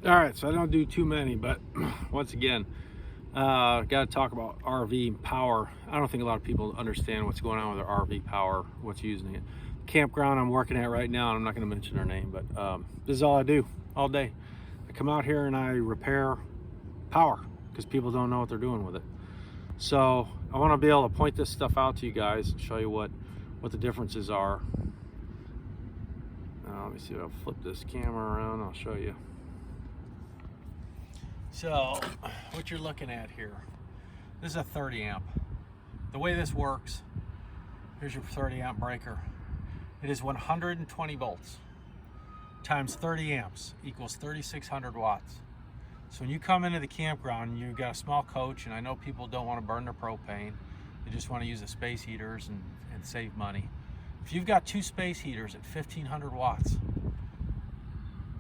All right, so I don't do too many, but once again, got to talk about RV power. I don't think a lot of people understand what's going on with their RV power, what's using it. Campground I'm working at right now, and I'm not going to mention their name, but this is all I do all day. I come out here and I repair power because people don't know what they're doing with it. So I want to be able to point this stuff out to you guys and show you what the differences are. Let me see if I'll flip this camera around. I'll show you. So what you're looking at here, this is a 30 amp. The way this works, here's your 30 amp breaker. It is 120 volts times 30 amps equals 3,600 watts. So when you come into the campground, you've got a small coach, and I know people don't want to burn their propane. They just want to use the space heaters and save money. If you've got two space heaters at 1,500 watts,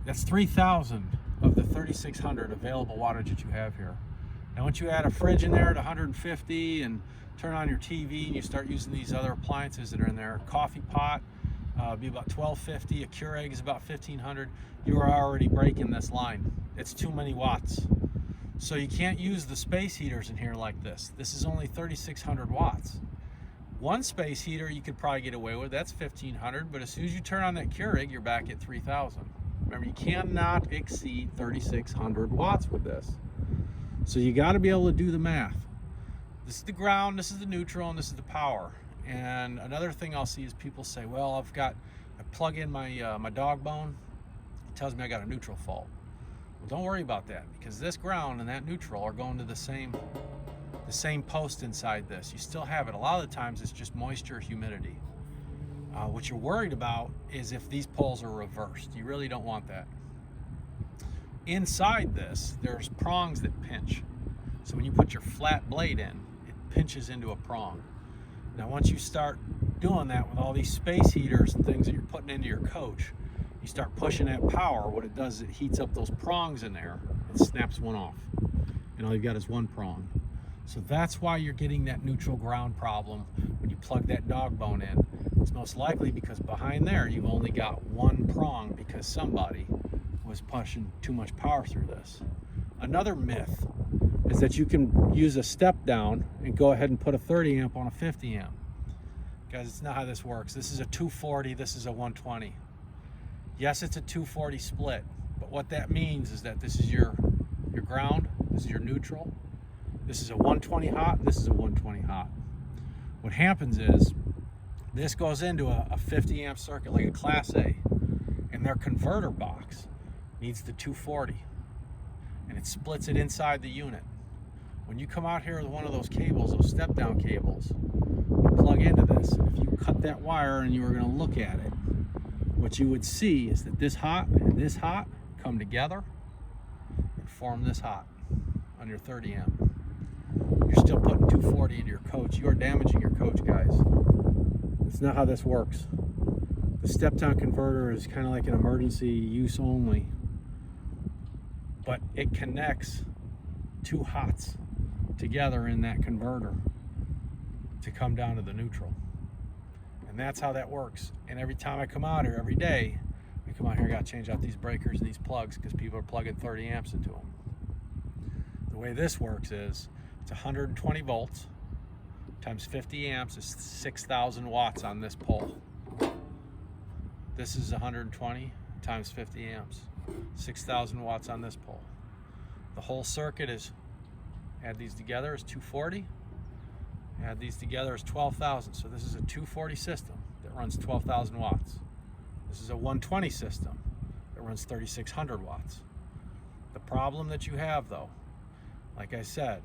that's 3,000 of the 3,600 available wattage that you have here. Now once you add a fridge in there at 150 and turn on your TV and you start using these other appliances that are in there, coffee pot be about 1,250, a Keurig is about 1,500, you are already breaking this line. It's too many watts. So you can't use the space heaters in here like this. This is only 3,600 watts. One space heater you could probably get away with, that's 1,500, but as soon as you turn on that Keurig, you're back at 3,000. Remember, you cannot exceed 3,600 watts with this. So you got to be able to do the math. This is the ground, this is the neutral, and this is the power. And another thing I'll see is people say, well, I plug in my dog bone, it tells me I got a neutral fault. Well, don't worry about that, because this ground and that neutral are going to the same post inside this. You still have it. A lot of the times it's just moisture, humidity. What you're worried about is if these poles are reversed. You really don't want that. Inside this, there's prongs that pinch. So when you put your flat blade in, it pinches into a prong. Now once you start doing that with all these space heaters and things that you're putting into your coach, you start pushing that power, what it does is it heats up those prongs in there and snaps one off. And all you've got is one prong. So that's why you're getting that neutral ground problem when you plug that dog bone in. It's most likely because behind there you've only got one prong because somebody was pushing too much power through this. Another myth is that you can use a step down and go ahead and put a 30 amp on a 50 amp. Guys, it's not how this works. This is a 240, this is a 120. Yes, it's a 240 split, but what that means is that this is your ground, this is your neutral, this is a 120 hot, and this is a 120 hot. What happens is this goes into a 50 amp circuit like a Class A, and their converter box needs the 240, and it splits it inside the unit. When you come out here with one of those cables, those step down cables, you plug into this, and if you cut that wire and you were going to look at it, what you would see is that this hot and this hot come together and form this hot on your 30 amp. You're still putting 240 into your coach. You are damaging your coach, guys. It's not how this works. The step down converter is kind of like an emergency use only, but it connects two hots together in that converter to come down to the neutral. And that's how that works. And every time I come out here, every day, I come out here, I got to change out these breakers and these plugs because people are plugging 30 amps into them. The way this works is it's 120 volts times 50 amps is 6,000 watts on this pole. This is 120 times 50 amps, 6,000 watts on this pole. The whole circuit is, add these together, is 240. Add these together is 12,000. So this is a 240 system that runs 12,000 watts. This is a 120 system that runs 3,600 watts. The problem that you have though, like I said,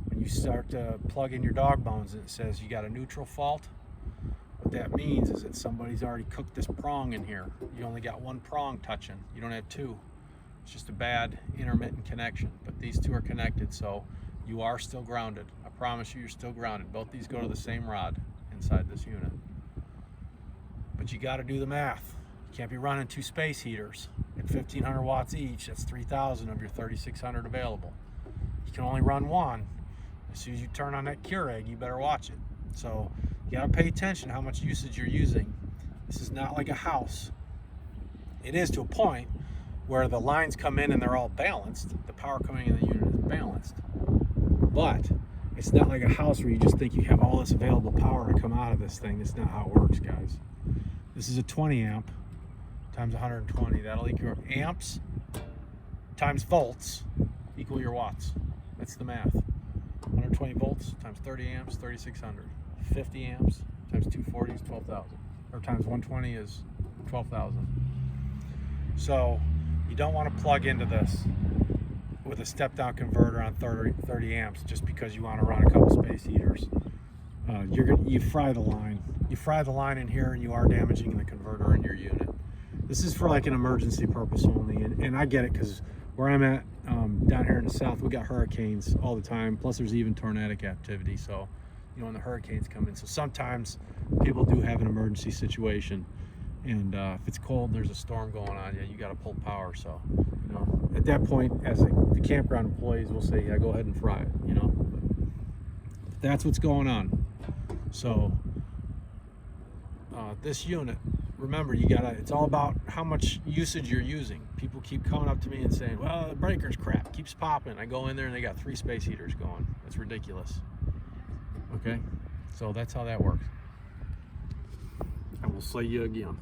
when you start to plug in your dog bones and it says you got a neutral fault, what that means is that somebody's already cooked this prong in here. You only got one prong touching. You don't have two. It's just a bad intermittent connection, but these two are connected, so you are still grounded. I promise you, you're still grounded. Both these go to the same rod inside this unit. But you got to do the math. You can't be running two space heaters at 1,500 watts each. That's 3,000 of your 3,600 available. You can only run one. As soon as you turn on that Keurig, you better watch it. So you got to pay attention to how much usage you're using. This is not like a house. It is to a point, where the lines come in and they're all balanced. The power coming in the unit is balanced. But it's not like a house where you just think you have all this available power to come out of this thing. That's not how it works, guys. This is a 20 amp times 120. That'll equal amps times volts equal your watts. That's the math. 120 volts times 30 amps, 3,600. 50 amps times 240 is 12,000. Or times 120 is 12,000. So you don't want to plug into this with a step-down converter on 30 amps just because you want to run a couple space heaters. You fry the line. You fry the line in here and you are damaging the converter in your unit. This is for like an emergency purpose only, and I get it because where I'm at down here in the south, we got hurricanes all the time, plus there's even tornadic activity. So you know, when the hurricanes come in, so sometimes people do have an emergency situation, and if it's cold and there's a storm going on, yeah, you got to pull power. So you know, at that point, as the campground employees will say, yeah, go ahead and fry it, you know. But that's what's going on. So this unit, remember, it's all about how much usage you're using. People keep coming up to me and saying, well, the breaker's crap, keeps popping. I go in there and they got 3 space heaters going. That's ridiculous. Okay, so that's how that works. I will see you again.